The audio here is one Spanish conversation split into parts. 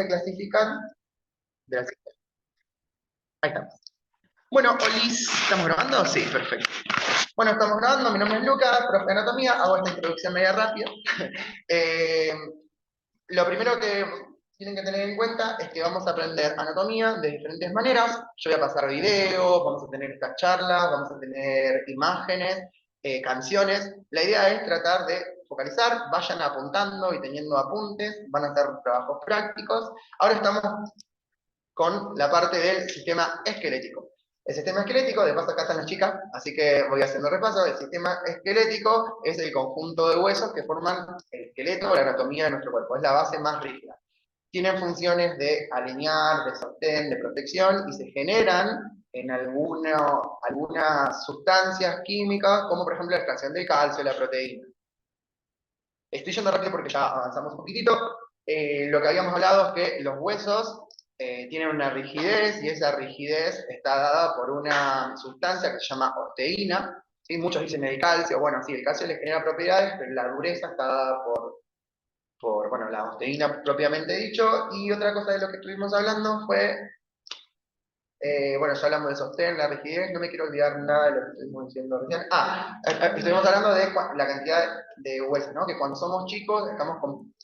se clasifican de la siguiente. Ahí estamos. Bueno, Olis, ¿estamos grabando? Sí, perfecto. Bueno, estamos grabando, mi nombre es Luca, profe de anatomía, hago esta introducción media rápida. Lo primero que tienen que tener en cuenta es que vamos a aprender anatomía de diferentes maneras. Yo voy a pasar videos, vamos a tener estas charlas, vamos a tener imágenes, canciones. La idea es tratar de focalizar, vayan apuntando y teniendo apuntes, van a hacer trabajos prácticos. Ahora estamos con la parte del sistema esquelético. El sistema esquelético, de paso acá están las chicas, así que voy haciendo repaso. El sistema esquelético es el conjunto de huesos que forman el esqueleto o la anatomía de nuestro cuerpo. Es la base más rígida. Tienen funciones de alinear, de sostén, de protección y se generan en algunas sustancias químicas, como por ejemplo la extracción del calcio, la proteína. Estoy yendo rápido porque ya avanzamos un poquitito. Lo que habíamos hablado es que los huesos tienen una rigidez y esa rigidez está dada por una sustancia que se llama orteína. ¿Sí? Muchos dicen el calcio. Bueno, sí, el calcio le genera propiedades, pero la dureza está dada por bueno, la orteína propiamente dicho. Y otra cosa de lo que estuvimos hablando fue, bueno, ya hablamos de sostén, la rigidez, no me quiero olvidar nada de lo que estuvimos diciendo recién. Estuvimos hablando de la cantidad de huesos, ¿no? Que cuando somos chicos estamos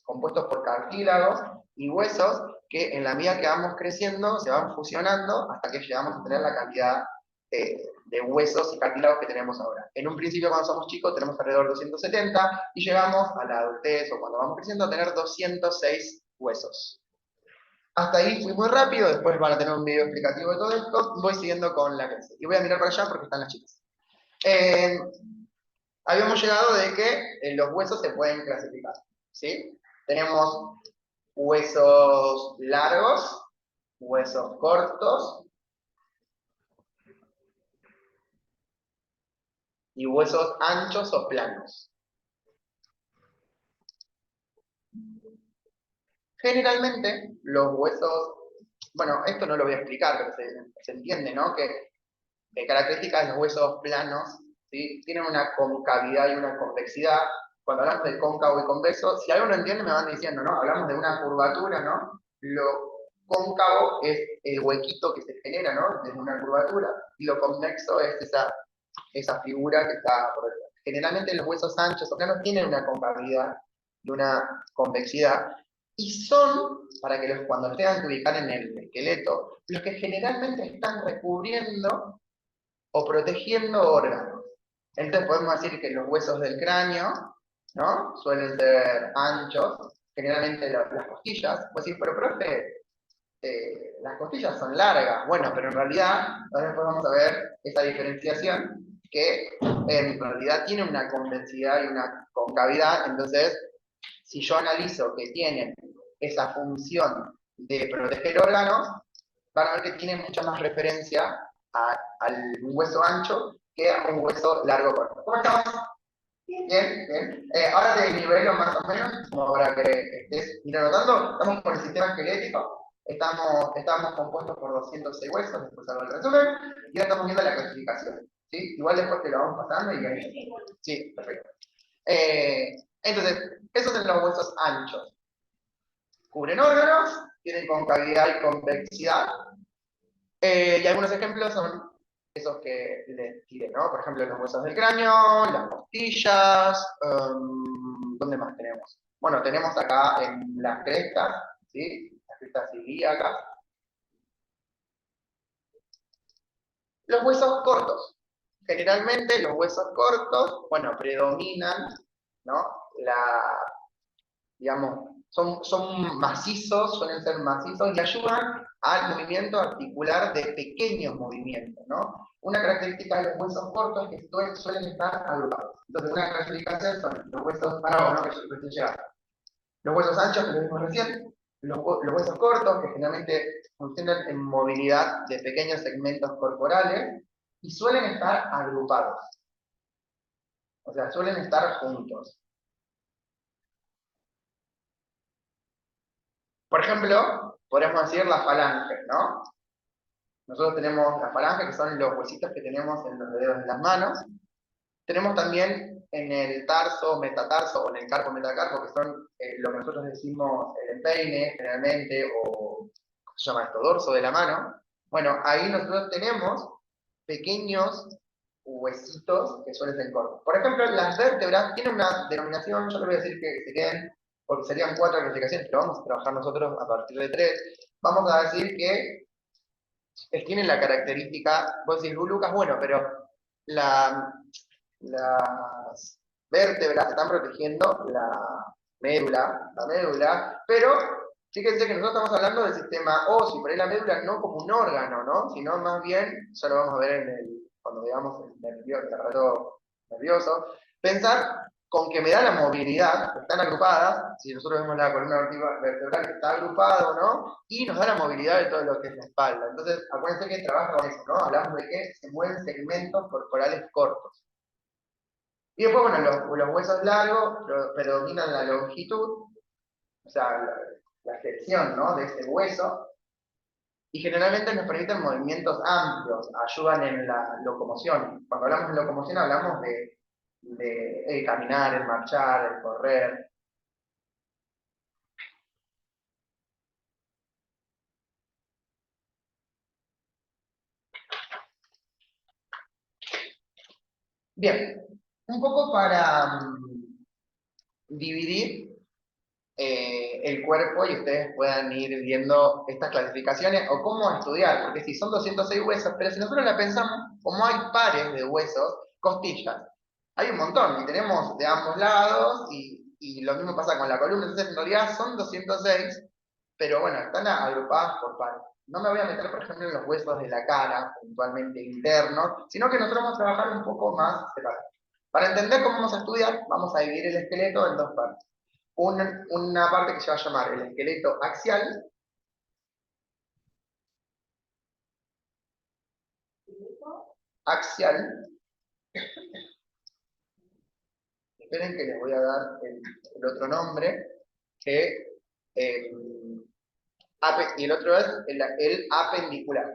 compuestos por cartílagos y huesos que en la medida que vamos creciendo se van fusionando hasta que llegamos a tener la cantidad de huesos y cartílagos que tenemos ahora. En un principio cuando somos chicos tenemos alrededor de 270 y llegamos a la adultez o cuando vamos creciendo a tener 206 huesos. Hasta ahí fui muy rápido, después van a tener un video explicativo de todo esto, voy siguiendo con la clase. Y voy a mirar para allá porque están las chicas. Habíamos llegado de que los huesos se pueden clasificar, ¿sí? Tenemos huesos largos, huesos cortos y huesos anchos o planos. Generalmente, los huesos, bueno, esto no lo voy a explicar, pero se entiende, ¿no? Que características de los huesos planos, ¿sí? Tienen una concavidad y una convexidad. Cuando hablamos de cóncavo y convexo, si algo no entiende me van diciendo, ¿no? Hablamos de una curvatura, ¿no? Lo cóncavo es el huequito que se genera, ¿no? Desde una curvatura, y lo convexo es esa figura que está por detrás. Generalmente los huesos anchos o planos tienen una concavidad y una convexidad, y son, para que cuando los tengan que ubicar en el esqueleto, los que generalmente están recubriendo o protegiendo órganos. Entonces podemos decir que los huesos del cráneo, ¿no? Suelen ser anchos, generalmente las costillas. Pues sí, pero profe, las costillas son largas. Bueno, pero en realidad, después vamos a ver esa diferenciación que en realidad tiene una convexidad y una concavidad. Entonces, si yo analizo que tienen esa función de proteger órganos, van a ver que tienen mucha más referencia al hueso ancho que a un hueso largo corto. ¿Cómo estamos? Bien, bien. Ahora te nivelo más o menos, como para que estés ir anotando. Estamos con el sistema esquelético. Estamos compuestos por 206 huesos, después hago el resumen, y ahora estamos viendo la clasificación. ¿Sí? Igual después te lo vamos pasando y ahí. Sí, perfecto. Entonces, esos son los huesos anchos. Cubren órganos, tienen concavidad y convexidad. Y algunos ejemplos son esos que les tiré, ¿no? Por ejemplo, los huesos del cráneo, las costillas, ¿dónde más tenemos? Bueno, tenemos acá en las crestas, ¿sí? Las crestas ilíacas. Los huesos cortos. Generalmente los huesos cortos, bueno, predominan, ¿no? Digamos, son macizos, suelen ser macizos y ayudan al movimiento articular de pequeños movimientos, ¿no? Una característica de los huesos cortos es que suelen estar agrupados. Entonces, una característica son los huesos, los huesos anchos, que lo vimos recién, los huesos cortos, que generalmente funcionan en movilidad de pequeños segmentos corporales, y suelen estar agrupados. O sea, suelen estar juntos. Por ejemplo, podríamos decir las falanges, ¿no? Nosotros tenemos las falanges, que son los huesitos que tenemos en los dedos de las manos. Tenemos también en el tarso, metatarso o en el carpo, metacarpo, que son lo que nosotros decimos el empeine generalmente, o ¿cómo se llama esto? Dorso de la mano. Bueno, ahí nosotros tenemos pequeños huesitos que suelen ser cortos. Por ejemplo, las vértebras tienen una denominación, yo les voy a decir que se queden, porque serían 4 clasificaciones, pero vamos a trabajar nosotros a partir de 3. Vamos a decir que tienen la característica, vos decís, Lucas, bueno, pero las vértebras están protegiendo la médula, pero fíjense que nosotros estamos hablando del sistema óseo, por ahí la médula no como un órgano, ¿no? Sino más bien, ya lo vamos a ver cuando veamos el aparato nervioso, pensar con que me da la movilidad, están agrupadas, si nosotros vemos la columna vertebral que está agrupada o no, y nos da la movilidad de todo lo que es la espalda. Entonces, acuérdense que trabaja con eso, ¿no? Hablamos de que se mueven segmentos corporales cortos. Y después, bueno, los huesos largos predominan la longitud, o sea, la sección, ¿no? De ese hueso, y generalmente nos permiten movimientos amplios, ayudan en la locomoción. Cuando hablamos de locomoción hablamos de el caminar, el marchar, el correr. Bien, un poco para dividir el cuerpo y ustedes puedan ir viendo estas clasificaciones o cómo estudiar, porque si son 206 huesos, pero si nosotros la pensamos, como hay pares de huesos, costillas, hay un montón, y tenemos de ambos lados, y lo mismo pasa con la columna, entonces en realidad son 206, pero bueno, están agrupadas por pares. No me voy a meter, por ejemplo, en los huesos de la cara, puntualmente internos, sino que nosotros vamos a trabajar un poco más separados. Para entender cómo vamos a estudiar, vamos a dividir el esqueleto en dos partes. Una parte que se va a llamar el esqueleto axial, axial, esperen que les voy a dar el otro nombre, que, eh, y el otro es el apendicular.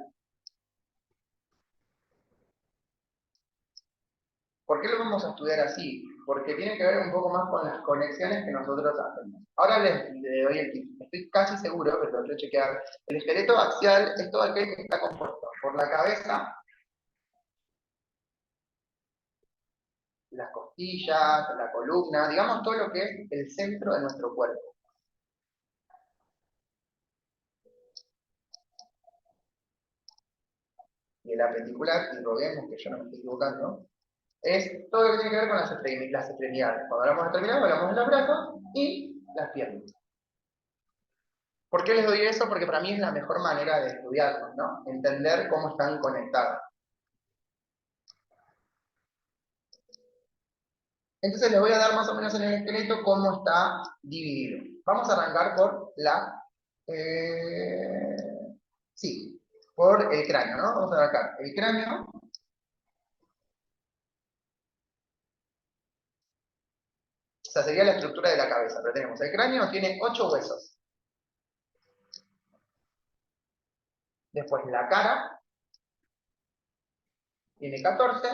¿Por qué lo vamos a estudiar así? Porque tiene que ver un poco más con las conexiones que nosotros hacemos. Ahora les doy el tip. Estoy casi seguro, pero lo voy a chequear. El esqueleto axial es todo aquel que está compuesto por la cabeza, las costillas, la columna, digamos todo lo que es el centro de nuestro cuerpo. Y el apendicular, y roguemos que yo no me estoy equivocando, es todo lo que tiene que ver con las extremidades. Cuando hablamos de extremidades, hablamos de los brazos y las piernas. ¿Por qué les doy eso? Porque para mí es la mejor manera de estudiarlos, ¿no? Entender cómo están conectados. Entonces les voy a dar más o menos en el esqueleto cómo está dividido. Vamos a arrancar por sí, por el cráneo, ¿no? Vamos a arrancar el cráneo. O sea, sería la estructura de la cabeza, pero tenemos el cráneo, tiene 8 huesos. Después la cara, tiene 14.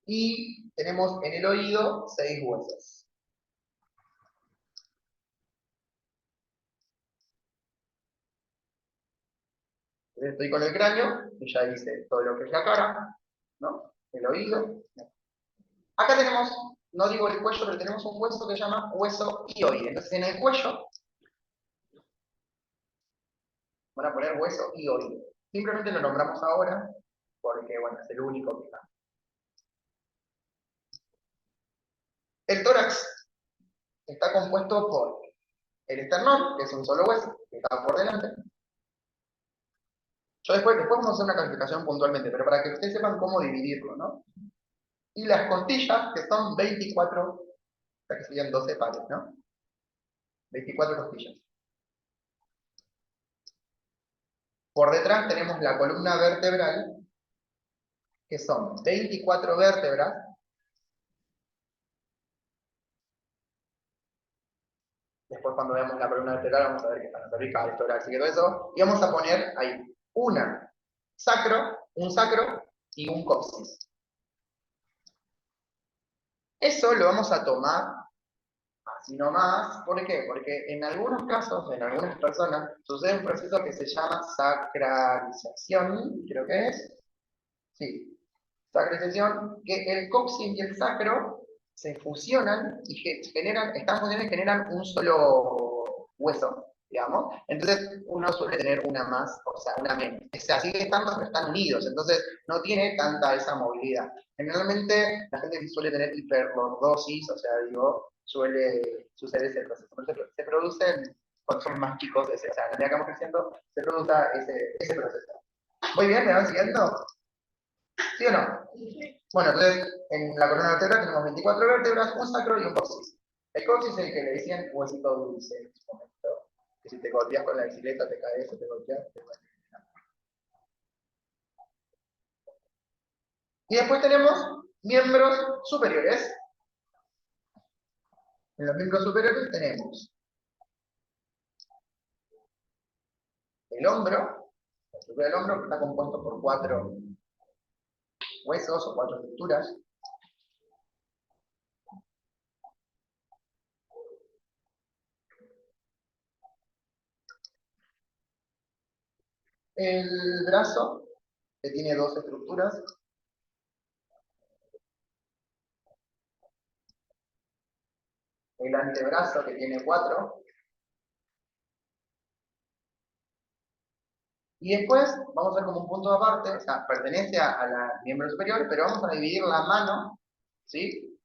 Y tenemos en el oído 6 huesos. Entonces estoy con el cráneo, y ya hice todo lo que es la cara, ¿no? El oído. Acá tenemos, no digo el cuello, pero tenemos un hueso que se llama hueso hioide. Entonces en el cuello van a poner hueso hioide. Simplemente lo nombramos ahora porque, bueno, es el único que está. El tórax está compuesto por el esternón, que es un solo hueso, que está por delante. Yo después vamos a hacer una clasificación puntualmente, pero para que ustedes sepan cómo dividirlo, ¿no? Y las costillas, que son 24, o sea que serían 12 pares, ¿no? 24 costillas. Por detrás tenemos la columna vertebral, que son 24 vértebras. Después cuando veamos la columna vertebral vamos a ver que está la cervical, el tórax y todo eso. Y vamos a poner ahí un sacro, y un coxis. Eso lo vamos a tomar así nomás. ¿Por qué? Porque en algunos casos, en algunas personas, sucede un proceso que se llama sacralización, creo que es. Sí, sacralización, que el coxis y el sacro se fusionan y generan, están funcionando y generan un solo hueso, digamos. Entonces uno suele tener una más, o sea, una menos. O sea, sigue estando, pero están unidos, entonces no tiene tanta esa movilidad. Generalmente la gente que suele tener hiperlordosis, o sea, digo, suele suceder ese proceso. Se producen, cuando son más chicos, o sea, a medida que vamos creciendo, se produce ese proceso. Muy bien, ¿me van siguiendo? ¿Sí o no? Bueno, entonces en la columna vertebral tenemos 24 vértebras, un sacro y un coxis. El coxis es el que le decían huesito dulce en su momento. Que si te golpeas con la bicicleta, te caes o te golpeas, te duele. Y después tenemos miembros superiores. En los miembros superiores tenemos el hombro. La estructura del hombro que está compuesto por 4 huesos o 4 estructuras. El brazo, que tiene 2 estructuras. El antebrazo, que tiene 4. Y después vamos a ver como un punto aparte, o sea, pertenece a la miembro superior, pero vamos a dividir la mano, ¿sí?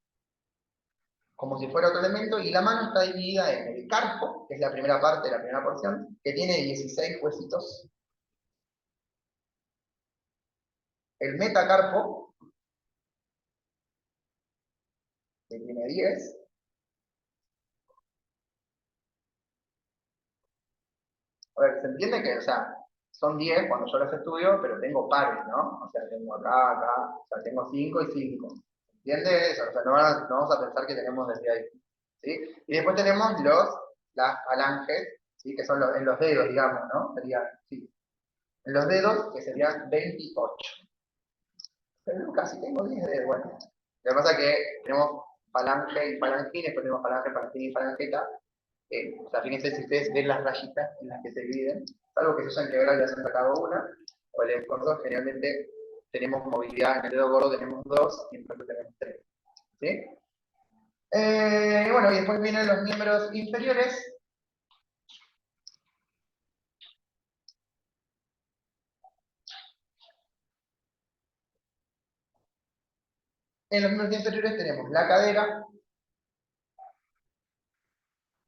Como si fuera otro elemento, y la mano está dividida en el carpo, que es la primera parte, la primera porción, que tiene 16 huesitos. El metacarpo, que tiene 10. A ver, se entiende que, o sea, son 10 cuando yo los estudio, pero tengo pares, ¿no? O sea, tengo acá, o sea, tengo 5 y 5. ¿Entiende eso? O sea, no vamos a pensar que tenemos desde ahí. ¿Sí? Y después tenemos las falanges, ¿sí? Que son en los dedos, digamos, ¿no? Serían, sí. En los dedos, que serían 28. Pero Lucas, si tengo 10 dedos, bueno. Lo que pasa es que tenemos falange y falangín, después tenemos falange, falangín y falangeta. O sea, fíjense si ustedes ven las rayitas en las que se dividen, salvo que se hayan quebrado y ya se han sacado una, o el gordo, generalmente tenemos movilidad, en el dedo gordo tenemos 2 y en el otro tenemos 3. ¿Sí? Bueno, y después vienen los miembros inferiores. En los miembros inferiores tenemos la cadera,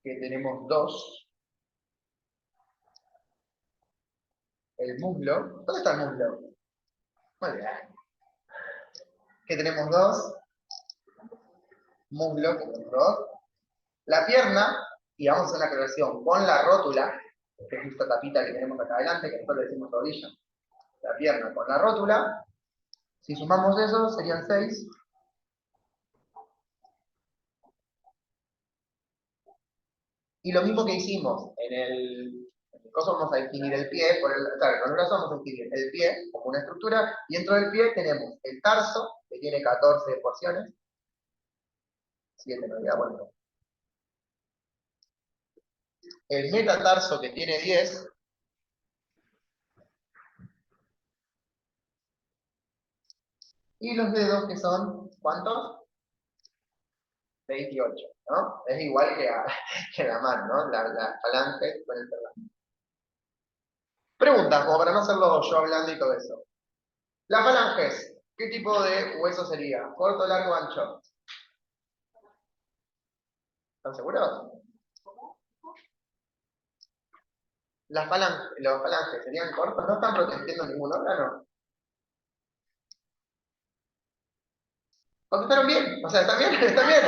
que tenemos 2. El muslo. ¿Dónde está el muslo? Muy bien. Que tenemos 2. Muslo, que tenemos 2. La pierna, y vamos a hacer una aclaración con la rótula, que es esta tapita que tenemos acá adelante, que nosotros le decimos rodilla. La pierna con la rótula. Si sumamos eso, serían 6. Y lo mismo que hicimos en el coso, vamos a definir el pie, claro, con el brazo vamos a definir el pie como una estructura, y dentro del pie tenemos el tarso, que tiene 14 porciones, 7 no había, bueno. El metatarso, que tiene 10, y los dedos, que son, ¿cuántos? 28, ¿no? Es igual que la mano, ¿no? La falange con el perdón. Preguntas, como para no hacerlo yo hablando y todo eso. Las falanges, ¿qué tipo de hueso sería? ¿Corto, largo, ancho? ¿Están seguros? Los falanges serían cortos, no están protegiendo ningún órgano. Contestaron bien, o sea, están bien, están bien,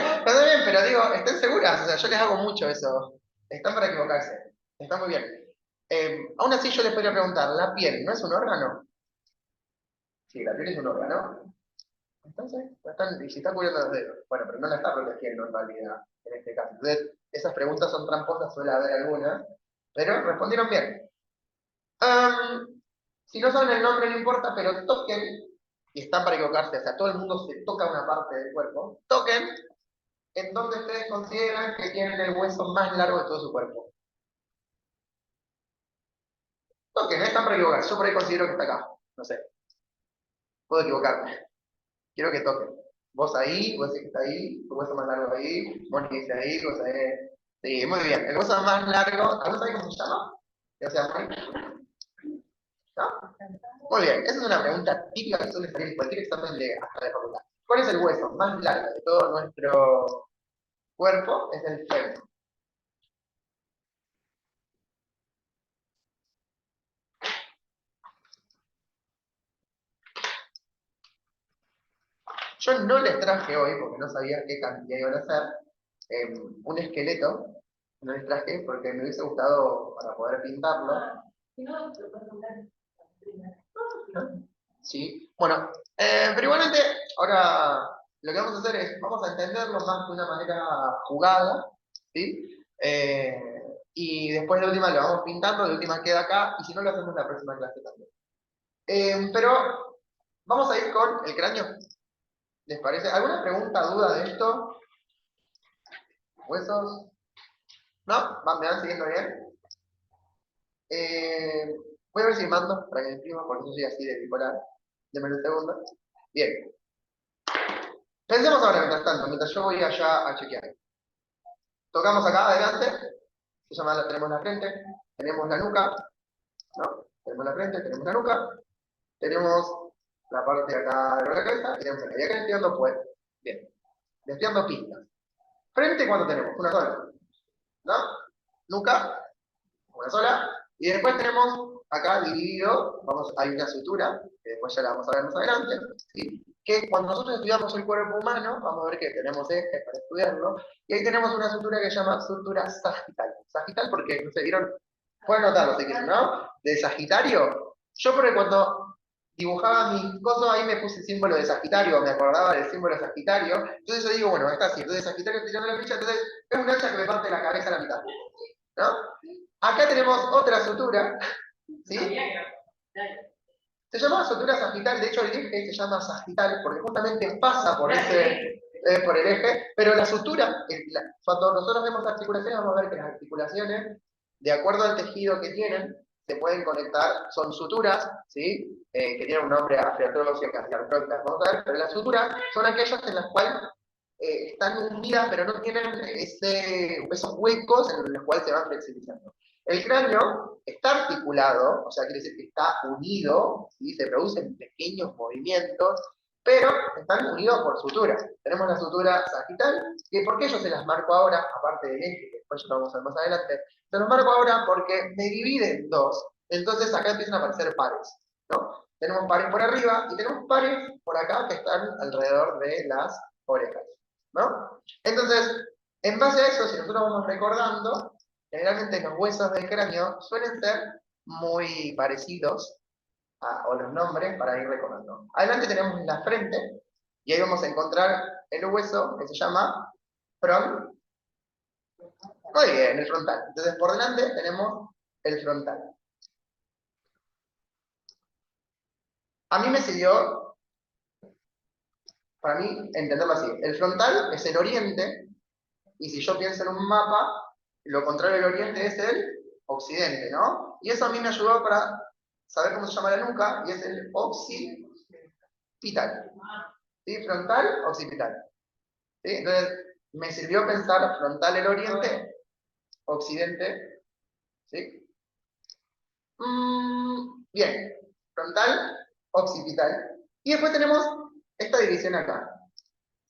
pero digo, estén seguras, o sea, yo les hago mucho eso. Están para equivocarse, están muy bien. Aún así yo les podría preguntar, ¿la piel no es un órgano? Sí, la piel es un órgano. Entonces, y si está cubriendo los dedos. Bueno, pero no la está protegiendo en realidad, en este caso. Entonces, esas preguntas son tramposas, suele haber algunas, pero respondieron bien. Si no saben el nombre, no importa, pero toquen y están para equivocarse, o sea, todo el mundo se toca una parte del cuerpo, toquen en donde ustedes consideran que tienen el hueso más largo de todo su cuerpo. Toquen, no están para equivocarse, yo por ahí considero que está acá, no sé, puedo equivocarme, quiero que toquen. Vos ahí, vos decís que está ahí, tu hueso más largo ahí, Moni dice ahí, vos ahí. Sí, muy bien, el hueso más largo, ¿alguno sabe cómo se llama? O sea, Moni, ¿no? Muy bien, esa es una pregunta típica que suele salir en cualquier examen de hasta de facultad. ¿Cuál es el hueso más largo de todo nuestro cuerpo? Es el fémur. Yo no les traje hoy, porque no sabía qué cantidad iban a hacer, un esqueleto. No les traje porque me hubiese gustado para poder pintarlo. Sí, bueno, pero igualmente, ahora lo que vamos a hacer es, vamos a entenderlo más de una manera jugada, ¿sí? Y después de última lo vamos pintando, de última queda acá, y si no lo hacemos en la próxima clase también. Pero vamos a ir con el cráneo, ¿les parece? ¿Alguna pregunta, duda de esto? ¿Huesos? ¿No? ¿Me van siguiendo bien? Eh, Voy a ver si mando para que me imprima, porque yo soy así de bipolar. Deme un segundo. Bien. Pensemos ahora, mientras tanto, mientras yo voy allá a chequear. Tocamos acá adelante, tenemos la frente, tenemos la nuca, ¿no? Tenemos la frente, tenemos la nuca, tenemos la parte de acá de la cabeza, tenemos y acá estoy dando pues. Bien, le estoy dando pistas. Frente, ¿cuánto tenemos? Una sola, ¿no? Nuca, una sola, y después tenemos acá dividido, hay una sutura, que después ya la vamos a ver más adelante, ¿sí? Que cuando nosotros estudiamos el cuerpo humano, vamos a ver que tenemos este para estudiarlo, y ahí tenemos una sutura que se llama sutura sagital. Sagital porque, no sé, ¿vieron? Pueden notarlo si quieren, ¿no? De Sagitario. Yo porque cuando dibujaba mis cosas, ahí me puse el símbolo de Sagitario, me acordaba del símbolo de Sagitario, entonces yo digo, bueno, está así, entonces Sagitario tirando la ficha, entonces es un hacha que me parte la cabeza a la mitad, ¿no? Acá tenemos otra sutura, ¿sí? Se llama sutura sagital, de hecho el eje se llama sagital porque justamente pasa por por el eje, pero la sutura, cuando nosotros vemos articulaciones, vamos a ver que las articulaciones, de acuerdo al tejido que tienen, se pueden conectar, son suturas, ¿sí? Que tienen un nombre afroatróficas y artróficas, vamos a ver, pero las suturas son aquellas en las cuales están unidas, pero no tienen esos huecos en los cuales se van flexibilizando. El cráneo está articulado, o sea, quiere decir que está unido, ¿sí? Se producen pequeños movimientos, pero están unidos por sutura. Tenemos la sutura sagital, que ¿por qué yo se las marco ahora? Aparte del eje, que después lo vamos a ver más adelante, se los marco ahora porque me divide en dos. Entonces acá empiezan a aparecer pares, ¿no? Tenemos pares por arriba y tenemos pares por acá que están alrededor de las orejas, ¿no? Entonces, en base a eso, si nosotros vamos recordando, generalmente los huesos del cráneo suelen ser muy parecidos o los nombres para ir recordando. Adelante tenemos la frente y ahí vamos a encontrar el hueso que se llama frontal. Muy bien, el frontal. Entonces por delante tenemos el frontal. A mí me sirvió, para mí, entenderlo así. El frontal es el oriente y si yo pienso en un mapa, lo contrario del oriente es el occidente, ¿no? Y eso a mí me ayudó para saber cómo se llama la nuca, y es el occipital. ¿Sí? Frontal, occipital. ¿Sí? Entonces, me sirvió pensar frontal el oriente, occidente, ¿sí? Bien, frontal, occipital. Y después tenemos esta división acá,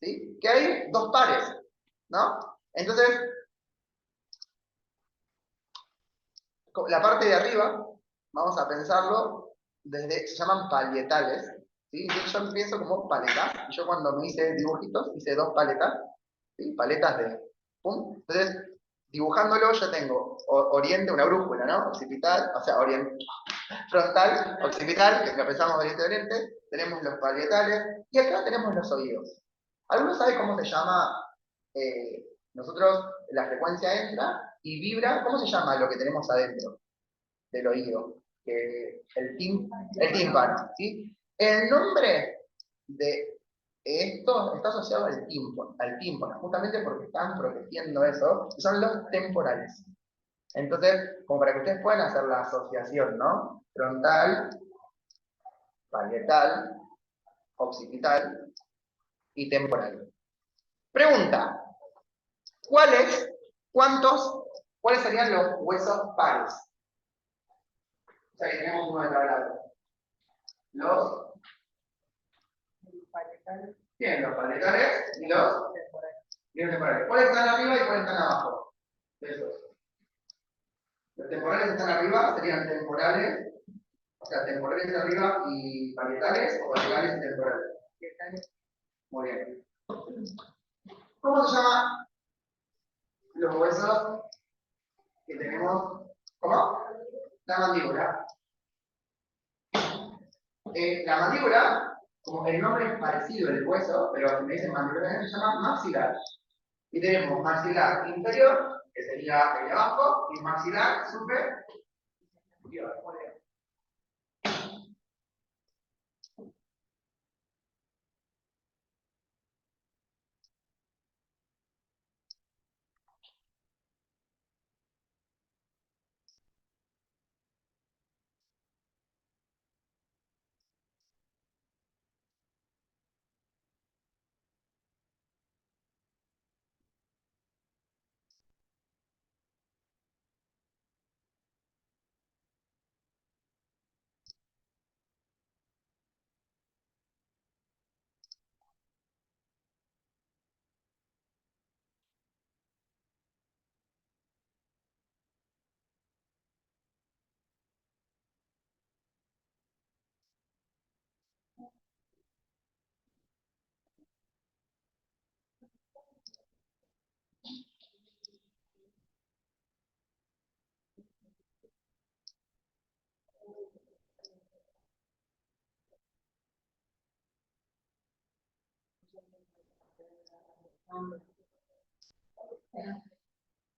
¿sí? Que hay dos pares, ¿no? Entonces, la parte de arriba, vamos a pensarlo desde, se llaman palietales, ¿sí? Yo pienso como paletas, y yo cuando me hice dibujitos, hice dos paletas, ¿sí? Paletas de, pum. Entonces, dibujándolo yo tengo oriente, una brújula, ¿no? Occipital, o sea, oriente, frontal, occipital, que lo pensamos oriente-oriente, tenemos los palietales, y acá tenemos los oídos. ¿Alguno sabe cómo se llama? Nosotros, la frecuencia entra y vibra, ¿cómo se llama lo que tenemos adentro del oído? El tímpano, ¿sí? El nombre de esto está asociado al tímpano, justamente porque están protegiendo eso, y son los temporales. Entonces, como para que ustedes puedan hacer la asociación, ¿no? Frontal, parietal, occipital y temporal. Pregunta, ¿cuáles serían los huesos pares? O sea que tenemos uno de cada lado. Los parietales. Bien, los parietales y los temporales. ¿Cuáles están arriba y cuáles están abajo? Esos. Los temporales están arriba, serían temporales, o sea, temporales arriba y parietales, o parietales y temporales. Muy bien. ¿Cómo se llama los huesos que tenemos? ¿Cómo? La mandíbula. La mandíbula, como el nombre es parecido al hueso, pero si me dicen mandíbula, se llama maxilar. Y tenemos maxilar inferior, que sería el de abajo, y maxilar superior.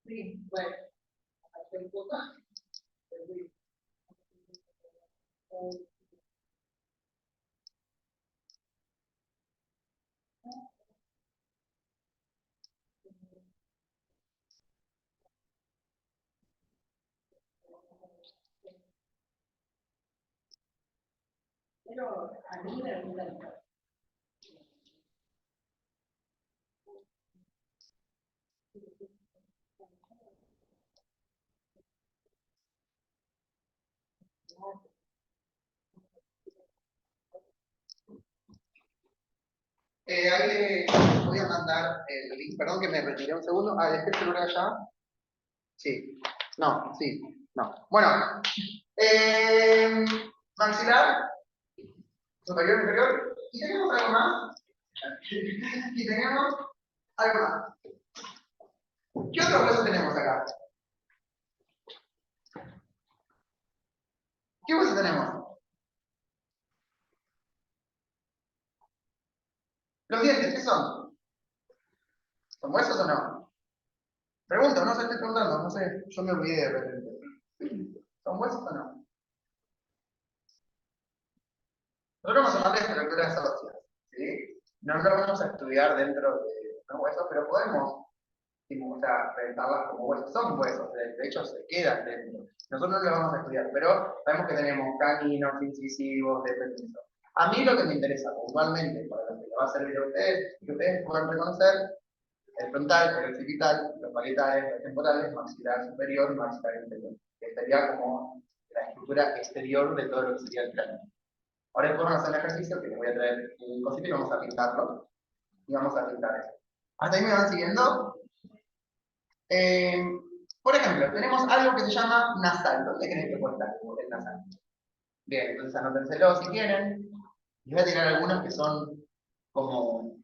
Sí, bueno, pero a mí me gusta. Ahí les voy a mandar el link, perdón que me retiré un segundo. Ah, dejé el celular allá. Sí, no, sí, no. Bueno, maxilar, superior, inferior. ¿Y tenemos algo más? ¿Y tenemos algo más? ¿Qué otros huesos tenemos acá? ¿Qué huesos tenemos? Los dientes, ¿qué son? ¿Son huesos o no? Pregunto, no sé, estoy preguntando, no sé, yo me olvidé de repente. ¿Son huesos o no? Nosotros vamos a llamarle estructuras óseas, ¿sí? No lo vamos a estudiar dentro de los huesos, pero podemos o sea, reventarlas como huesos. Son huesos, de hecho se quedan dentro. Nosotros no lo vamos a estudiar, pero sabemos que tenemos caninos, incisivos, defensivos. A mí lo que me interesa puntualmente, para lo que le va a servir a ustedes, es que ustedes puedan reconocer el frontal, el occipital, los parietales, los temporales, maxilar superior, maxilar inferior. Que sería como la estructura exterior de todo lo que sería el cráneo. Ahora podemos hacer un ejercicio que les voy a traer un cosito y vamos a pintarlo. Y vamos a pintar eso. ¿Hasta ahí me van siguiendo? Eh, por ejemplo, tenemos algo que se llama nasal. ¿Dónde creen que puede estar el nasal? Bien, entonces anótenselo si quieren. Les voy a tirar algunos que son como...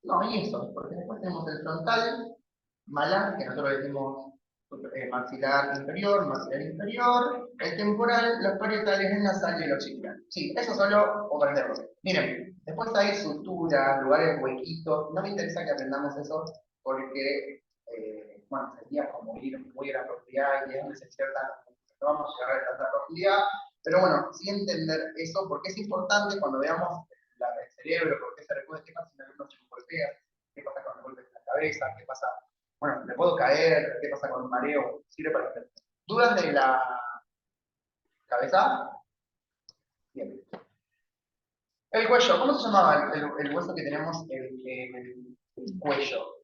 No, y eso, porque después tenemos el frontal, malar, que nosotros le decimos maxilar inferior, el temporal, los parietales, el nasal y el occipital. Sí, eso solo comprenderlo. Miren, después hay suturas, lugares huequitos, no me interesa que aprendamos eso porque, bueno, sería como ir muy a la profundidad y es donde se cierta, no vamos a llegar a tanta profundidad, Pero bueno, sí entender eso, porque es importante cuando veamos el cerebro, por qué se recuerda, qué pasa si un alumno se golpea, qué pasa con los golpes en la cabeza, qué pasa, bueno, me puedo caer, qué pasa con el mareo, sirve para entender. ¿Dudas de la cabeza? Bien. El cuello, ¿cómo se llamaba el hueso que tenemos en el cuello?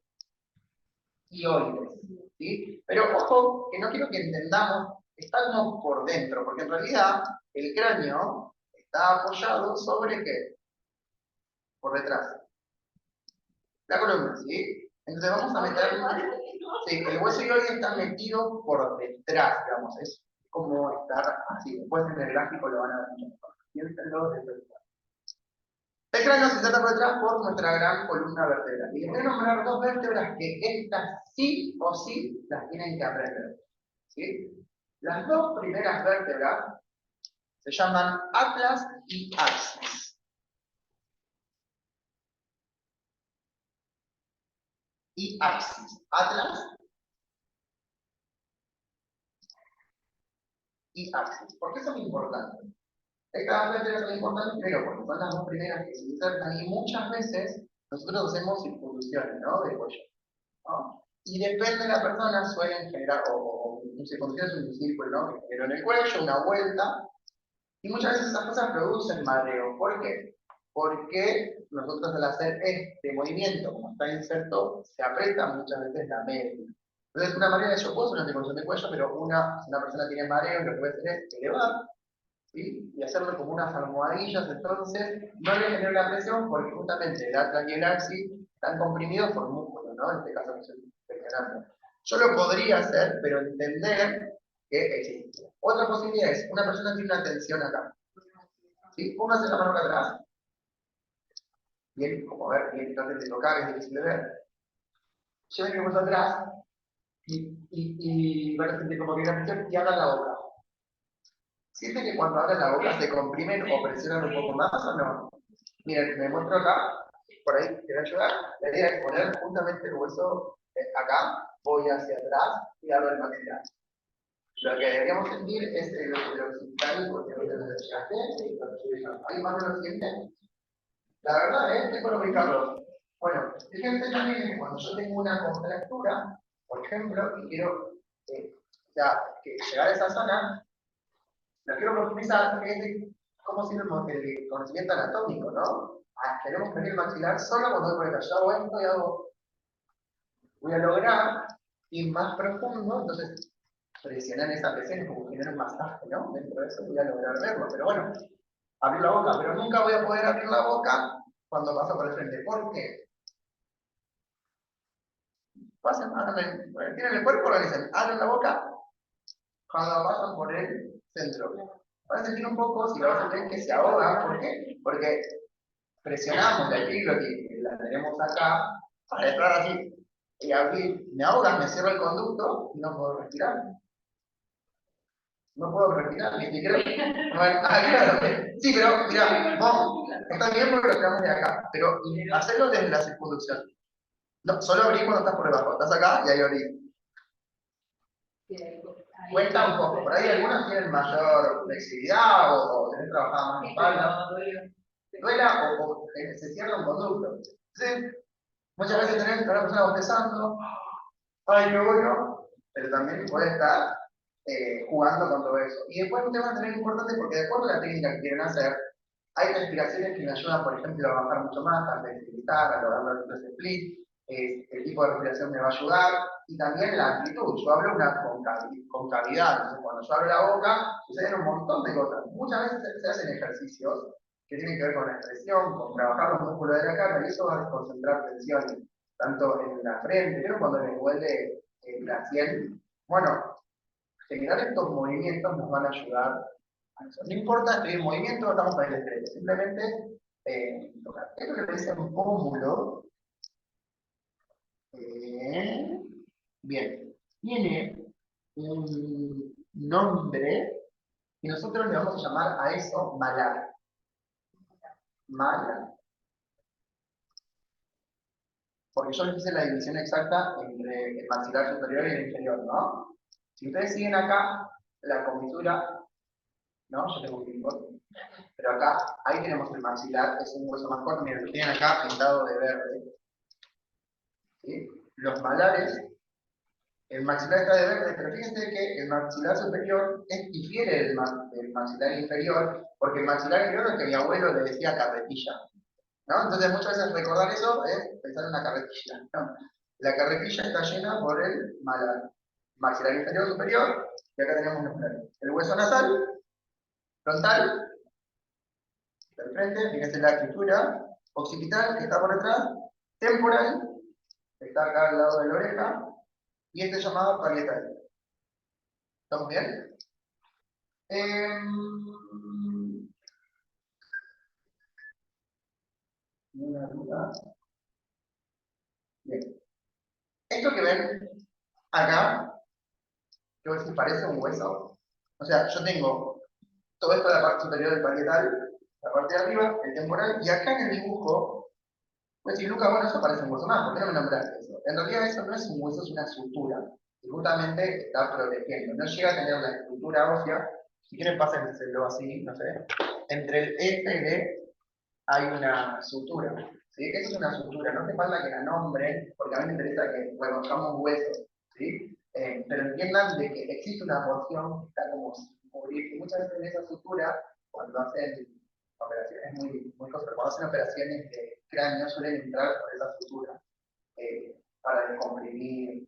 Hioides, ¿sí? Pero ojo, que no quiero que entendamos, está como por dentro, porque en realidad el cráneo está apoyado sobre ¿qué? Por detrás. La columna, ¿sí? Entonces vamos a meter, sí, el hueso hioide está metido por detrás, digamos, es como estar así. Después en el gráfico lo van a ver mucho mejor. Piénsenlo desde detrás. El cráneo se trata por detrás por nuestra gran columna vertebral. Y les voy a nombrar dos vértebras que estas sí o sí las tienen que aprender. ¿Sí? Las dos primeras vértebras se llaman atlas y axis. Y axis. Atlas y axis. ¿Por qué son importantes? Estas vértebras son importantes, pero porque son las dos primeras que se insertan y muchas veces nosotros hacemos circunvoluciones, ¿no? De cuello, ¿no? Y depende de la persona, suelen generar, o un circunvolución es un círculo, ¿no? Que generó en el cuello, una vuelta, y muchas veces esas cosas producen mareo. ¿Por qué? Porque nosotros al hacer este movimiento, como está inserto, se aprieta muchas veces la médula. Entonces, una manera de yo puedo hacer una circunvolución de cuello, pero si una persona tiene mareo, lo que puede hacer es elevar, ¿sí? Y hacerlo como unas almohadillas, entonces no le genera la presión porque justamente el atlas y el axis están comprimidos por músculo, ¿no? En este caso no estoy mencionando. Yo lo podría hacer, pero entender que existe. Otra posibilidad es, una persona tiene una tensión acá, ¿sí? Póngase la mano acá atrás, bien, como ver, bien, traten de tocar, es difícil de ver. Lleven el hueso atrás y van a sentir como que una tensión y abran la boca. ¿Siente que cuando abren la boca se comprimen o presionan un poco más o no? Miren, me muestro acá, por ahí quiero ayudar. La idea es poner justamente el hueso acá, voy hacia atrás y abro el maxilar. Lo que deberíamos sentir es el occipital, porque ahí más o menos sienten. La verdad es que puedo ubicarlo. Bueno, fíjense también que cuando yo tengo una contractura, por ejemplo, y quiero que llegar a esa zona, lo quiero profundizar, es como si el conocimiento anatómico, ¿no? Tenemos que venir el maxilar solo cuando voy por acá. Yo hago esto y voy a lograr ir más profundo, entonces presionar esa presión como generar un masaje, ¿no? Dentro de eso voy a lograr verlo, pero bueno, abrir la boca, pero nunca voy a poder abrir la boca cuando paso por el frente. ¿Por qué? Pasen, tienen el cuerpo, organizan, abren la boca cuando pasan por el centro. Van a sentir un poco, si lo vas a sentir, que se ahoga. ¿Por qué? Porque presionamos la epiglotis, que la tenemos acá, para entrar así y abrir. Me ahoga, me cierro el conducto y no puedo respirar. No puedo respirar, ni siquiera. Bueno, claro. Sí, pero mira, vos, está bien porque lo quedamos de acá, pero hacerlo desde la circunducción. No, solo abrí cuando estás por debajo. Estás acá y ahí abrí. Cuenta un poco. Por ahí algunos tienen mayor flexibilidad o tienen trabajado más en espalda. Duela o se cierra un conducto. ¿Sí? Muchas veces tenés a una persona bostezando. Ay, qué bueno. Pero también puede estar jugando con todo eso. Y después un tema también importante porque de acuerdo a la técnica que quieren hacer, hay respiraciones que me ayudan, por ejemplo, a bajar mucho más, a flexibilizar, a lograr los split. El tipo de respiración me va a ayudar. Y también la actitud. Yo hablo una concavidad. Entonces, cuando yo abro la boca, suceden un montón de cosas. Muchas veces se hacen ejercicios que tienen que ver con la expresión, con trabajar los músculos de la cara, y eso va a desconcentrar tensiones, tanto en la frente, pero cuando les duele la sien. Bueno, generar estos movimientos nos van a ayudar a eso. No importa el movimiento, estamos para el estrés, simplemente tocar. Esto que le dicen pómulo, bien, tiene un nombre y nosotros le vamos a llamar a eso malar. Malar. Porque yo les hice la división exacta entre el maxilar superior y el inferior, ¿no? Si ustedes siguen acá, la comisura ¿no? Yo tengo un bigote. Pero acá, ahí tenemos el maxilar, es un hueso más corto, miren, lo tienen acá pintado de verde. ¿Sí? Los malares, el maxilar está de verde, pero fíjense que el maxilar superior difiere del maxilar inferior, porque el maxilar inferior es el que mi abuelo le decía carretilla, ¿no? Entonces muchas veces recordar eso es pensar en una carretilla, ¿no? La carretilla está llena por el malar, maxilar inferior superior, y acá tenemos el hueso nasal, frontal, del frente, fíjense la estructura, occipital, que está por detrás, temporal, que está acá al lado de la oreja, y este llamado parietal. ¿Estamos bien? Una duda. Bien. Esto que ven acá, que si parece un hueso. O sea, yo tengo todo esto de la parte superior del parietal, la parte de arriba, el temporal, y acá en el dibujo, pues si Lucas, bueno, eso parece un hueso más, ¿por qué no me nombraste eso? En realidad eso no es un hueso, es una sutura, y justamente está protegiendo. No llega a tener la estructura ósea, si quieren pásenselo así, no sé. Entre el F y el E hay una sutura, ¿sí? Eso es una sutura, no hace falta que la nombren, porque a mí me interesa que reconozcamos huesos, ¿sí? Pero entiendan de que existe una porción que está como sin cubrir, y muchas veces en esa sutura, cuando hacen operaciones muy cosas, pero cuando hacen operaciones de cráneo suelen entrar por esa sutura para descomprimir,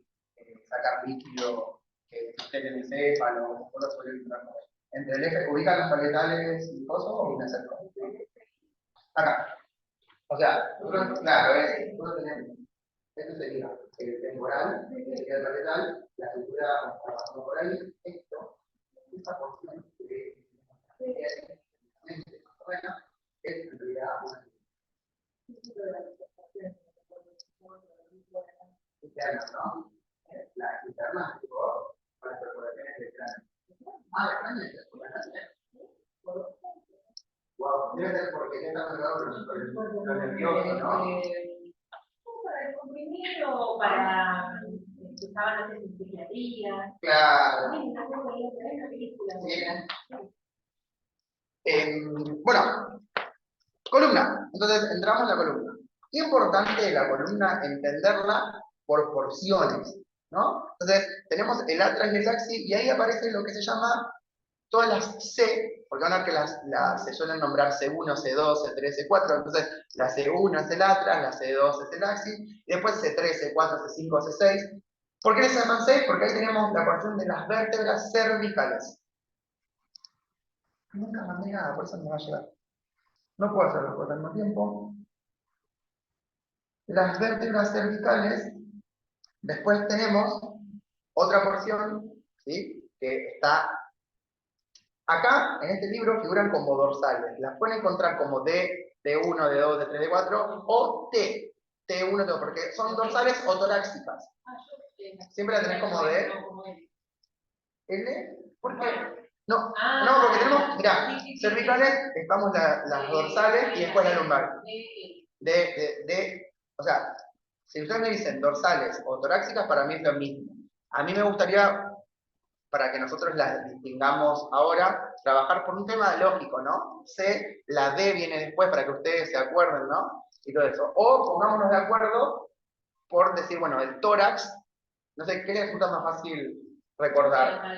sacar líquido que esté en el céfalo, cosas suelen entrar por ahí. Entre el eje, ubican los parietales y cosas o me acerco. Acá. O sea, nosotros, claro, nosotros tenemos, esto sería el temporal, el parietal, la estructura trabajando por ahí, esto, esta porción de buena, es en realidad una interna, ¿no? La interna, tipo, con las perforaciones del cráneo. Ah, la cráneo es wow, debe ser porque ya está cargado lo nervioso, ¿no? Para comprimir o para que estaban en psiquiatría. Claro. Bueno, columna. Entonces entramos en la columna. Importante la columna entenderla por porciones, ¿no? Entonces tenemos el atras y el axis y ahí aparece lo que se llama todas las C, porque van a ver que se suelen nombrar C1, C2, C3, C4, entonces la C1 es el atras, la C2 es el axis, y después C3, C4, C5, C6. ¿Por qué se llaman 6? Porque ahí tenemos la porción de las vértebras cervicales. Nunca mandé nada, por eso me va a llegar. No puedo hacerlo por al mismo tiempo. Las vértebras cervicales, después tenemos otra porción, ¿sí? Que está acá, en este libro, figuran como dorsales. Las pueden encontrar como D1, D2, D3, D4 o T1, T2, porque son dorsales o torácicas. Siempre la tenés como D. L. ¿Por qué? No, no, porque tenemos, mirá, cervicales, estamos las dorsales y después la lumbar. O sea, si ustedes me dicen dorsales o torácicas, para mí es lo mismo. A mí me gustaría, para que nosotros las distingamos ahora, trabajar por un tema lógico, ¿no? C, la D viene después para que ustedes se acuerden, ¿no? Y todo eso. O pongámonos de acuerdo por decir, bueno, el tórax, no sé, ¿qué les resulta más fácil recordar?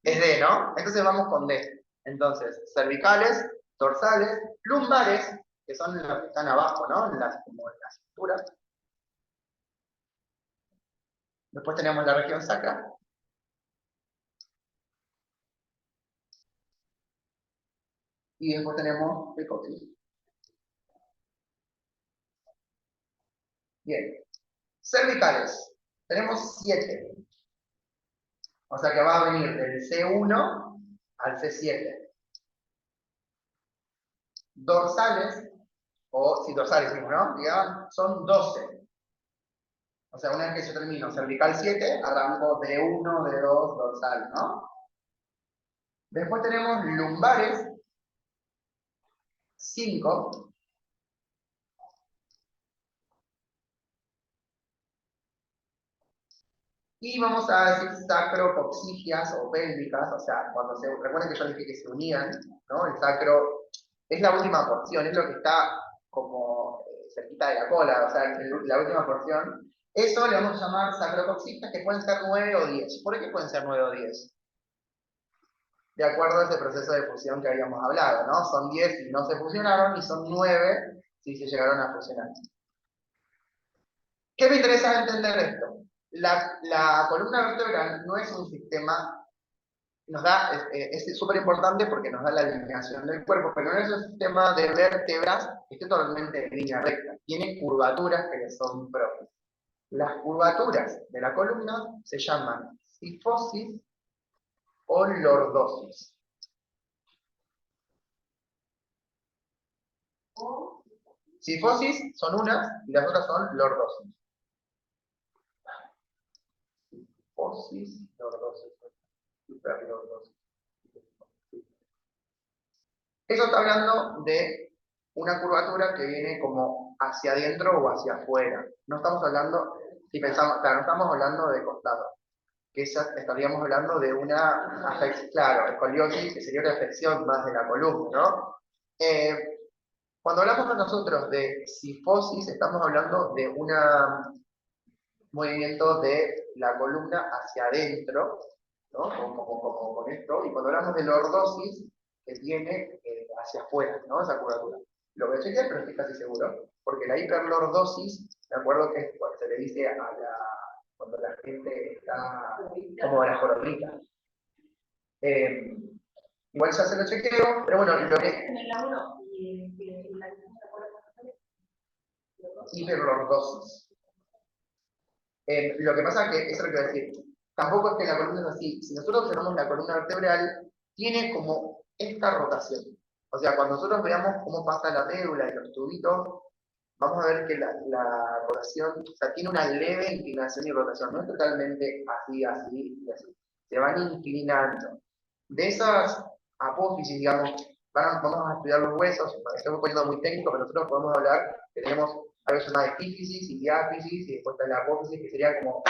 Es D, ¿no? Entonces vamos con D. Entonces, cervicales, dorsales, lumbares, que son los que están abajo, ¿no? Como en la cintura. Después tenemos la región sacra. Y después tenemos el coxis. Bien. Cervicales. Tenemos 7. O sea que va a venir del C1 al C7. Dorsales, o si dorsales decimos, ¿no? Digamos, son 12. O sea, una vez que yo termino cervical 7, arranco D1, D2, dorsal, ¿no? Después tenemos lumbares, 5. Y vamos a decir sacrocoxígeas o pélvicas, o sea, recuerden que yo dije que se unían, ¿no? El sacro es la última porción, es lo que está como cerquita de la cola, o sea, la última porción. Eso le vamos a llamar sacrocoxígeas, que pueden ser 9 o 10. ¿Por qué pueden ser 9 o 10? De acuerdo a ese proceso de fusión que habíamos hablado, ¿no? Son 10 si no se fusionaron y son 9 si se llegaron a fusionar. ¿Qué me interesa entender esto? La columna vertebral no es un sistema, es súper importante porque nos da la alineación del cuerpo, pero no es un sistema de vértebras que esté totalmente en línea recta. Tiene curvaturas que le son propias. Las curvaturas de la columna se llaman sifosis o lordosis. Sifosis son unas y las otras son lordosis. Sifosis, lordosis, hiperlordosis. Eso está hablando de una curvatura que viene como hacia adentro o hacia afuera. No estamos hablando, si pensamos, claro, no estamos hablando de costado. Que estaríamos hablando de una afección, claro, escoliosis, que sería una afección más de la columna, ¿no? Cuando hablamos nosotros de sifosis, estamos hablando de un movimiento de la columna hacia adentro, ¿no? Como con esto, y cuando hablamos de lordosis, que tiene hacia afuera, ¿no? Esa curvatura. Lo voy a chequear, pero estoy casi seguro, porque la hiperlordosis, me acuerdo que se le dice cuando la gente está como la jorobita. Igual ya se lo chequeo, pero bueno, lo que... Hiperlordosis. Lo que pasa es que, eso es lo que voy a decir, tampoco es que la columna es así. Si nosotros observamos la columna vertebral, tiene como esta rotación. O sea, cuando nosotros veamos cómo pasa la médula y los tubitos, vamos a ver que la rotación, o sea, tiene una leve inclinación y rotación. No es totalmente así, así y así. Se van inclinando. De esas apófisis, digamos, vamos a estudiar los huesos, estoy poniendo muy técnico, pero nosotros podemos hablar que tenemos algo llamado epífisis y diáfisis, y después está la apófisis, que sería como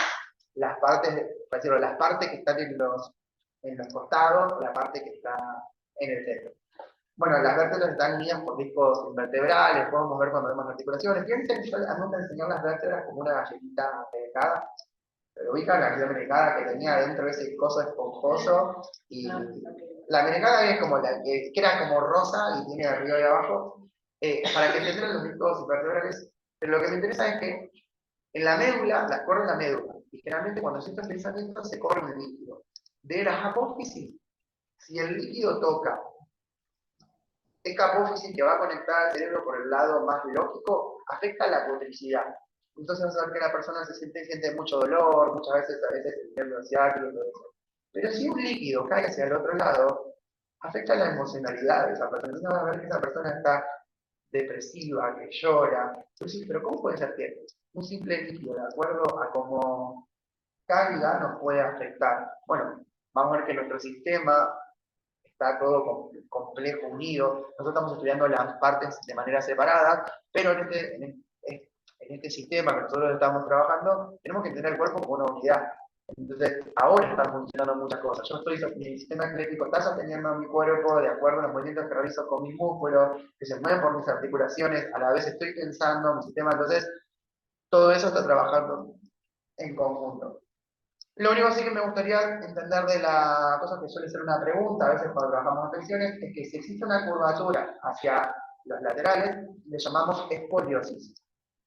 las partes, por decirlo, las partes que están en los costados, la parte que está en el centro. Bueno, las vértebras están unidas por discos invertebrales, podemos ver cuando vemos articulaciones. Fíjense que yo a mí me enseñó las vértebras como una galletita medicada, pero ubican la galletita medicada que tenía dentro ese coso esponjoso, y la medicada es como la que era como rosa y tiene arriba y abajo, para que entiendan los discos invertebrales. Pero lo que me interesa es que en la médula, corre la médula, y generalmente cuando se está pensamiento se corre el líquido. De las apófisis, si el líquido toca esta apófisis que va a conectar al cerebro por el lado más lógico, afecta la motricidad. Entonces vas a ver que la persona siente mucho dolor, muchas veces el nervio ciático y todo eso. Pero si un líquido cae hacia el otro lado, afecta la emocionalidad de esa persona. Entonces vas a ver que esa persona está depresiva, que llora. Entonces, pero ¿cómo puede ser que un simple líquido, de acuerdo a cómo caiga, nos puede afectar? Bueno, vamos a ver que nuestro sistema está todo complejo, unido. Nosotros estamos estudiando las partes de manera separada, pero en este sistema que nosotros estamos trabajando, tenemos que entender el cuerpo como una unidad. Entonces, ahora están funcionando muchas cosas. Mi sistema esquelético está sosteniendo mi cuerpo de acuerdo a los movimientos que realizo con mis músculos, que se mueven por mis articulaciones, a la vez estoy pensando mi sistema. Entonces, todo eso está trabajando en conjunto. Lo único sí que me gustaría entender de la cosa que suele ser una pregunta, a veces cuando trabajamos afecciones, es que si existe una curvatura hacia los laterales, le llamamos escoliosis.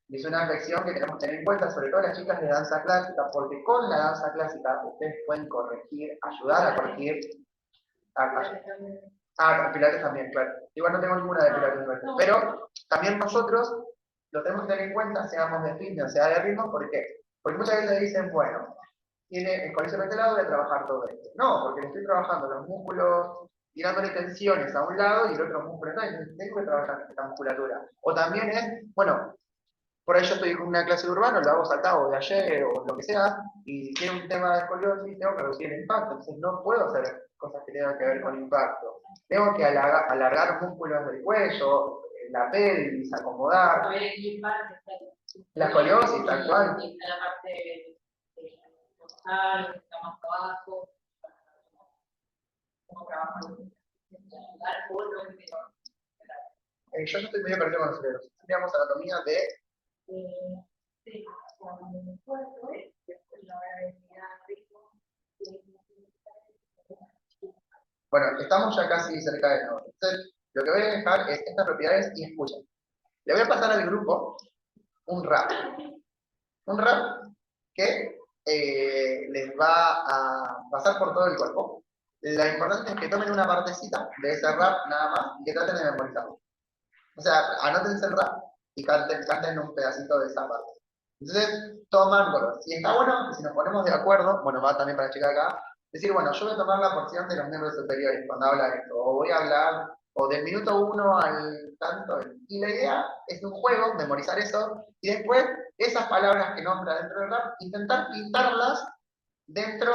Y es una afección que tenemos que tener en cuenta, sobre todo las chicas de danza clásica, porque con la danza clásica ustedes pueden corregir, ayudar a corregir. Con pilates también, claro. Igual no tengo ninguna de pilates, pero también nosotros lo tenemos que tener en cuenta, seamos de fitness, sea de ritmo, ¿por qué? Porque muchas veces dicen, bueno, tiene el colegio de este lado de trabajar todo esto. No, porque le estoy trabajando los músculos, tirándole tensiones a un lado y el otro músculo no, y tengo que trabajar esta musculatura. O también es, bueno, por ahí yo estoy con una clase de urbano, lo hago saltado de ayer o lo que sea, y tiene un tema de escoliosis, tengo que reducir el impacto, entonces no puedo hacer cosas que tengan que ver con impacto. Tengo que alargar músculos del cuello, la pelvis, acomodar. La escoliosis, tal cual. bajar, lo que está más abajo, cómo trabajar, dar otro, pero Yo estoy medio perdido con los cerebros. Teníamos anatomía de... sí, con el cuerpo, después la variabilidad ritmo, Bueno, estamos ya casi cerca de nuevo. Entonces, lo que voy a dejar es estas propiedades y escuchen. Le voy a pasar al grupo un rap. Un rap que les va a pasar por todo el cuerpo. Lo importante es que tomen una partecita de ese rap nada más y que traten de memorizarlo. O sea, anótense el rap y canten un pedacito de esa parte. Entonces, toman, bueno, si está bueno, si nos ponemos de acuerdo, bueno, va también para la chica acá, decir, bueno, yo voy a tomar la porción de los miembros superiores cuando habla esto, o voy a hablar, o del minuto 1 al tanto, y la idea es un juego, memorizar eso, y después esas palabras que nombra dentro del rap, intentar pintarlas dentro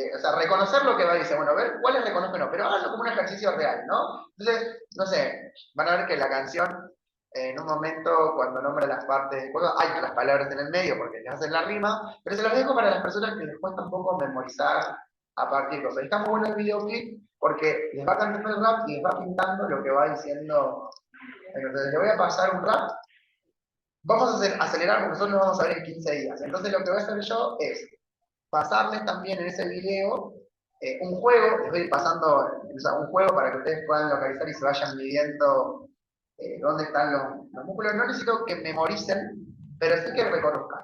o sea, reconocer lo que va a decir, bueno, ver cuáles reconozco o no, pero háganlo como un ejercicio real, ¿no? Entonces, no sé, van a ver que la canción, en un momento, cuando nombra las partes del juego, hay las palabras en el medio porque les hacen la rima, pero se los dejo para las personas que les cuesta un poco memorizar a partir de cosas. Está muy bueno el videoclip porque les va cantando el rap y les va pintando lo que va diciendo. Entonces, le voy a pasar un rap. Vamos a acelerar porque nosotros nos vamos a ver en 15 días. Entonces, lo que voy a hacer yo es pasarles también en ese video un juego, les voy a ir pasando o sea, un juego para que ustedes puedan localizar y se vayan midiendo dónde están los músculos. No necesito que memoricen, pero sí que reconozcan.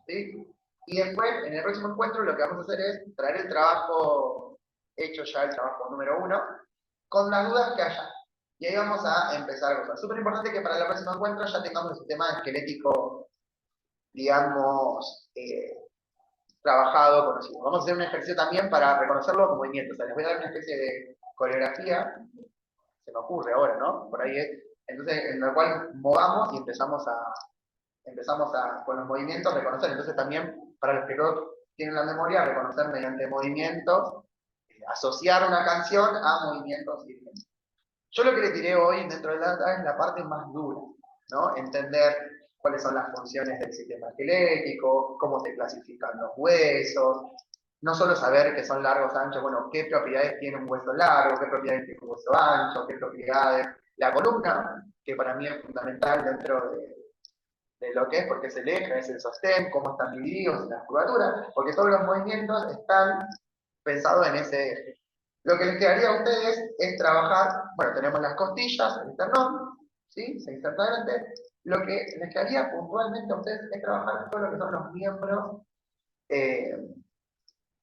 ¿Sí? Y después, en el próximo encuentro, lo que vamos a hacer es traer el trabajo hecho ya, el trabajo número 1, con las dudas que haya. Y ahí vamos a empezar cosas. Súper importante que para el próximo encuentro ya tengamos el sistema esquelético, digamos, trabajado, conocido. Vamos a hacer un ejercicio también para reconocerlo como movimiento. O sea, les voy a dar una especie de coreografía, se me ocurre ahora, ¿no? Por ahí es. Entonces, en la cual movamos y empezamos a, con los movimientos, reconocer. Entonces, también, para los que no tienen la memoria, reconocer mediante movimientos, asociar una canción a movimientos y ritmos. Yo lo que le tiré hoy dentro de la data es la parte más dura, ¿no? Entender cuáles son las funciones del sistema esquelético, cómo se clasifican los huesos, no solo saber que son largos, anchos, bueno, qué propiedades tiene un hueso largo, qué propiedades tiene un hueso ancho, qué propiedades, la columna, que para mí es fundamental dentro de lo que es, porque es el eje, es el sostén, cómo están divididos, las curvaturas, porque todos los movimientos están pensados en ese eje. Lo que les quedaría a ustedes es trabajar, bueno, tenemos las costillas, el esternón, ¿sí? Se inserta adelante. Lo que les quedaría puntualmente a ustedes es trabajar todo lo que son los miembros eh,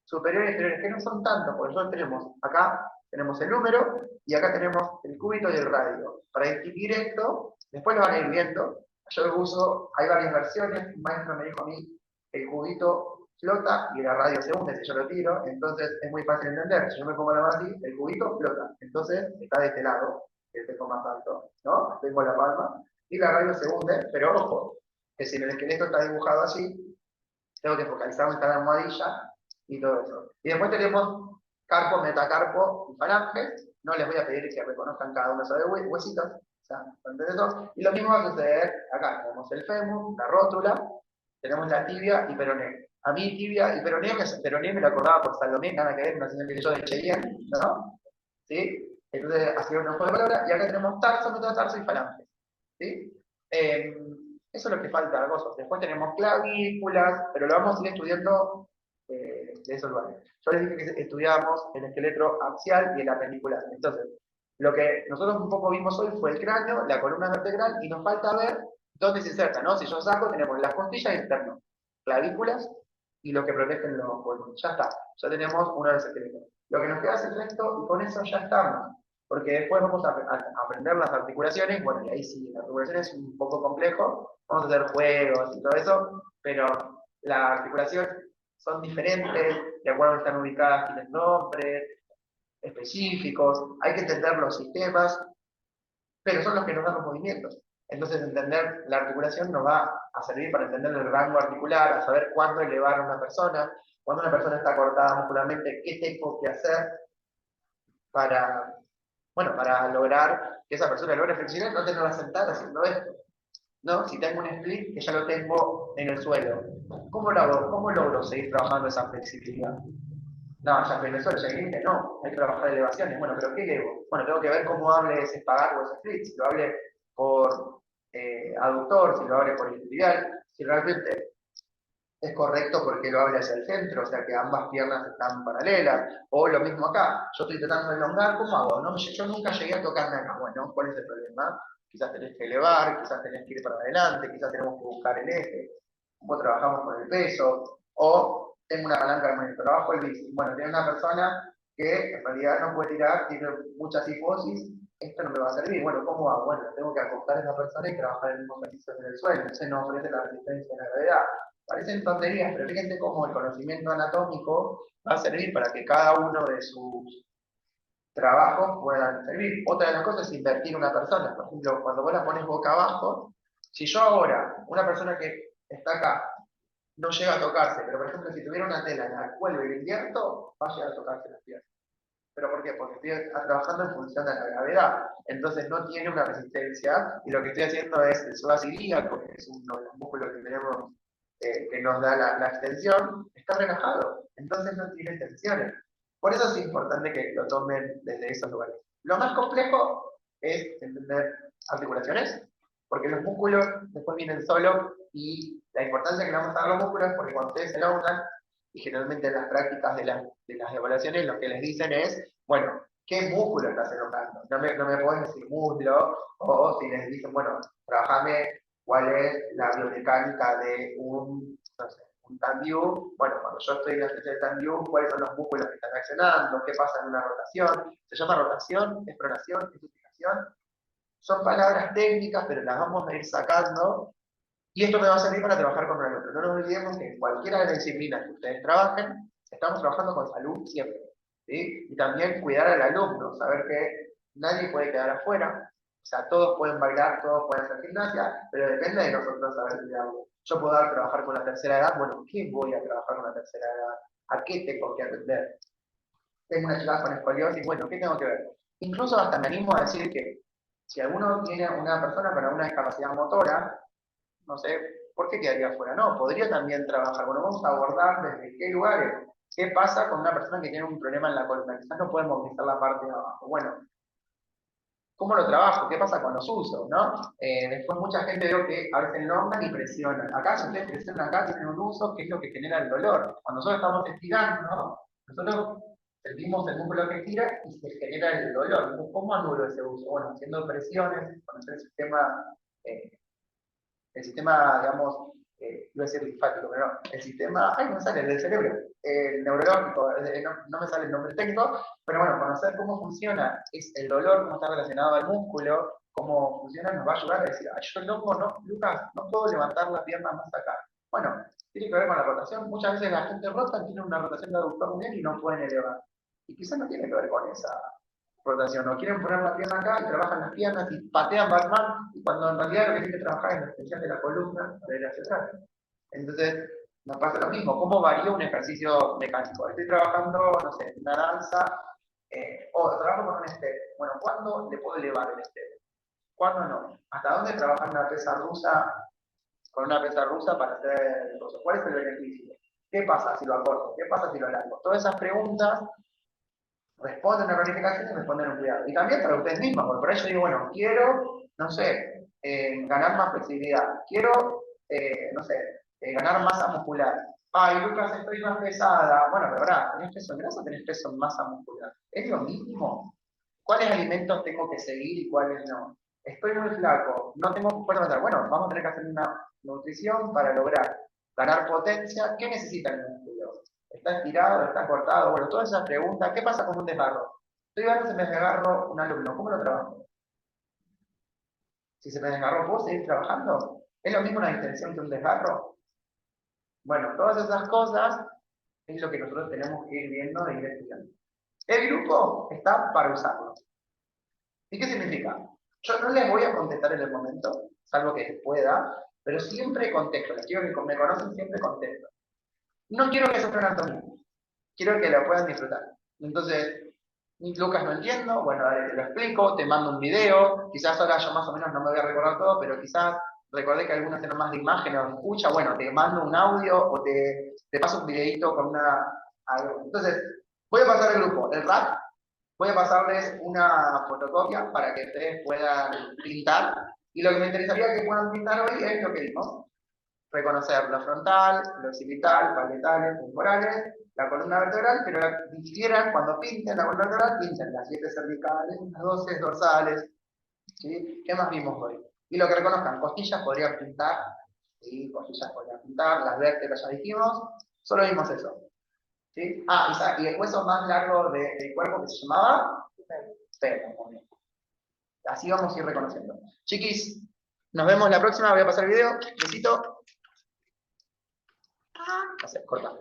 superiores y inferiores, que no son tantos, porque nosotros tenemos acá, tenemos el número, y acá tenemos el cúbito y el radio. Para distinguir esto, después lo van a ir viendo. Yo uso, hay varias versiones, un maestro me dijo a mí, el cubito flota y la radio se hunde si yo lo tiro, entonces es muy fácil entender. Si yo me pongo la mano así, el cubito flota, entonces está de este lado, que tengo más alto, ¿no? Tengo la palma, y la radio se hunde, pero ojo, que si el esqueleto está dibujado así, tengo que focalizar donde está la almohadilla y todo eso. Y después tenemos carpo, metacarpo y falanges. No les voy a pedir que reconozcan cada uno de esos huesitos. O sea, ¿entendés eso? Y lo mismo va a suceder acá. Tenemos el fémur, la rótula, tenemos la tibia y peroné. A mí tibia y peroné me lo acordaba por Salomé, nada que ver, una señal que yo de Cheyenne, ¿no? ¿Sí? Entonces, hacía un juego de palabras. Y acá tenemos tarso, metatarso y falange. ¿Sí? Eso es lo que falta, cosas. Después tenemos clavículas, pero lo vamos a ir estudiando de esos lugares. Yo les dije que estudiábamos el esqueleto axial y el apendicular. Entonces, lo que nosotros un poco vimos hoy fue el cráneo, la columna vertebral, y nos falta ver dónde se inserta, ¿no? Si yo saco, tenemos las costillas y el esternón, clavículas y lo que protegen los pulmones. Ya está, ya tenemos uno de esos esqueletos. Lo que nos queda es el resto, y con eso ya estamos. Porque después vamos a aprender las articulaciones, bueno, y ahí sí, la articulación es un poco complejo, vamos a hacer juegos y todo eso, pero la articulación son diferentes, de acuerdo a que están ubicadas, tienen nombres específicos, hay que entender los sistemas, pero son los que nos dan los movimientos. Entonces, entender la articulación nos va a servir para entender el rango articular, a saber cuándo elevar a una persona, cuando una persona está cortada muscularmente, qué tengo que hacer para, bueno, para lograr que esa persona logre flexionar, no tenerla sentada haciendo esto. ¿no? Si tengo un split que ya lo tengo en el suelo, ¿cómo lo hago? ¿Cómo logro seguir trabajando esa flexibilidad? No, ya en el suelo, ya límite, no, hay que trabajar elevaciones. Bueno, pero ¿qué elevo? Bueno, tengo que ver cómo hable ese espagarro o ese split, si lo hable por aductor, si lo hable por isquiotibial, si realmente es correcto porque lo hable hacia el centro, o sea que ambas piernas están paralelas, o lo mismo acá, yo estoy tratando de elongar, ¿cómo hago? No, yo nunca llegué a tocarme acá, bueno, ¿cuál es el problema? Quizás tenés que elevar, quizás tenés que ir para adelante, quizás tenemos que buscar el eje, cómo trabajamos con el peso, o tengo una palanca de movimiento, trabajo el bici, bueno, tiene una persona que en realidad no puede tirar, tiene mucha cifosis, esto no me va a servir, bueno, ¿cómo hago? Bueno, tengo que acostar a esa persona y trabajar el mismo ejercicio en el suelo, entonces no ofrece la resistencia a la gravedad. Parecen tonterías, pero fíjense cómo el conocimiento anatómico va a servir para que cada uno de sus trabajos puedan servir. Otra de las cosas es invertir una persona. Por ejemplo, cuando vos la pones boca abajo, si yo ahora, una persona que está acá, no llega a tocarse, pero por ejemplo, si tuviera una tela en la cual lo invierto, va a llegar a tocarse las piernas. ¿Pero por qué? Porque estoy trabajando en función de la gravedad. Entonces no tiene una resistencia y lo que estoy haciendo es el psoas ilíaco, que es uno de los músculos que tenemos que nos da la extensión, está relajado. Entonces no tiene tensiones. Por eso es importante que lo tomen desde esos lugares. Lo más complejo es entender articulaciones, porque los músculos después vienen solos y la importancia que le vamos a dar a los músculos es porque cuando ustedes se elongan, y generalmente en las prácticas de las evaluaciones lo que les dicen es, bueno, ¿qué músculo estás elongando? No me pueden decir muslo, o si les dicen, bueno, trabajame cuál es la biomecánica de no sé, un TANDIU. Bueno, cuando yo estoy en la especie de TANDIU, ¿cuáles son los músculos que están accionando? ¿Qué pasa en una rotación? ¿Se llama rotación? ¿Es pronación? ¿Es duplicación? Son palabras técnicas, pero las vamos a ir sacando y esto me va a servir para trabajar con un alumno. No nos olvidemos que en cualquiera de las disciplinas que ustedes trabajen, estamos trabajando con salud siempre. ¿Sí? Y también cuidar al alumno, saber que nadie puede quedar afuera. O sea, todos pueden bailar, todos pueden hacer gimnasia, pero depende de nosotros saber cuidarlo. Yo puedo trabajar con la tercera edad, bueno, ¿qué voy a trabajar con la tercera edad? ¿A qué tengo que atender? Tengo una chica con escoliosis, bueno, ¿qué tengo que ver? Incluso hasta me animo a decir que si alguno tiene una persona con alguna discapacidad motora, no sé, ¿por qué quedaría fuera? No, podría también trabajar. Bueno, vamos a abordar desde qué lugares. ¿Qué pasa con una persona que tiene un problema en la columna? Quizás no puede movilizar la parte de abajo. Bueno, ¿cómo lo trabajo? ¿Qué pasa con los usos? ¿No? Después mucha gente veo que a veces elongan y presionan. Acá, si ustedes presionan acá, tienen un uso que es lo que genera el dolor. Cuando nosotros estamos estirando, ¿no? Nosotros sentimos el músculo que estira y se genera el dolor. ¿Cómo anulo ese uso? Bueno, haciendo presiones, conocer eh, el sistema, digamos, iba a decir linfático, pero no, el sistema, ay, no me sale, el del cerebro, el neurológico, no me sale el nombre técnico, pero bueno, conocer cómo funciona es el dolor, cómo está relacionado al músculo, cómo funciona, nos va a ayudar a decir, ay, yo loco, no, Lucas, no puedo levantar la pierna más acá. Bueno, tiene que ver con la rotación. Muchas veces la gente rota, tiene una rotación de aductor muy bien y no pueden elevar. Y quizás no tiene que ver con esa rotación. O quieren poner la pierna acá y trabajan las piernas y patean Batman, y cuando en realidad lo que tienen que trabajar es la extensión de la columna para ir hacia atrás. Entonces, nos pasa lo mismo. ¿Cómo varía un ejercicio mecánico? Estoy trabajando, no sé, una danza, o trabajo con un step. Bueno, ¿cuándo le puedo elevar el step? ¿Cuándo no? ¿Hasta dónde trabajar una pesa rusa con una pesa rusa para hacer cosas? ¿Cuál es el beneficio? ¿Qué pasa si lo acorto? ¿Qué pasa si lo alargo? Todas esas preguntas responden a planificación y responden a un cuidado. Y también para ustedes mismos, porque por eso digo, bueno, quiero, no sé, ganar más flexibilidad, quiero, no sé, ganar masa muscular. Ay, Lucas, estoy más pesada. Bueno, pero verdad, ¿tenés peso en grasa o tenés peso en masa muscular? ¿Es lo mismo? ¿Cuáles alimentos tengo que seguir y cuáles no? Estoy muy flaco, no tengo fuerza mental. Bueno, vamos a tener que hacer una nutrición para lograr ganar potencia. ¿Qué necesita el músculo? ¿Está estirado? ¿Está cortado? Bueno, todas esas preguntas. ¿Qué pasa con un desgarro? Estoy viendo si me desgarro un alumno. ¿Cómo lo trabajo? Si se me desgarró, ¿puedo seguir trabajando? ¿Es lo mismo una distensión que un desgarro? Bueno, todas esas cosas es lo que nosotros tenemos que ir viendo e ir estudiando. El grupo está para usarlo. ¿Y qué significa? Yo no les voy a contestar en el momento, salvo que pueda, pero siempre contesto. Les quiero que me conocen, siempre contesto. No quiero que sufran anatomía, quiero que la puedan disfrutar. Entonces, Lucas, no entiendo, bueno, dale, te lo explico, te mando un video, quizás ahora yo más o menos no me voy a recordar todo, pero quizás Recordé que algunos tienen más de imagen o de escucha, bueno, te mando un audio o te paso un videito con algo. Entonces, voy a pasar al grupo, el rap, voy a pasarles una fotocopia para que ustedes puedan pintar. Y lo que me interesaría que puedan pintar hoy es lo que vimos. Reconocer lo frontal, lo occipital, parietales, temporales, la columna vertebral, pero difieran cuando pinten la columna vertebral, pinten las 7 cervicales, las 12 dorsales. ¿Sí? ¿Qué más vimos hoy? Y lo que reconozcan, costillas podrían pintar, ¿sí? Costillas podrían pintar, las vértebras ya dijimos, solo vimos eso. ¿Sí? Y el hueso más largo del cuerpo que se llamaba fémur. Así vamos a ir reconociendo. Chiquis, nos vemos la próxima, voy a pasar el video. Besito. Corta.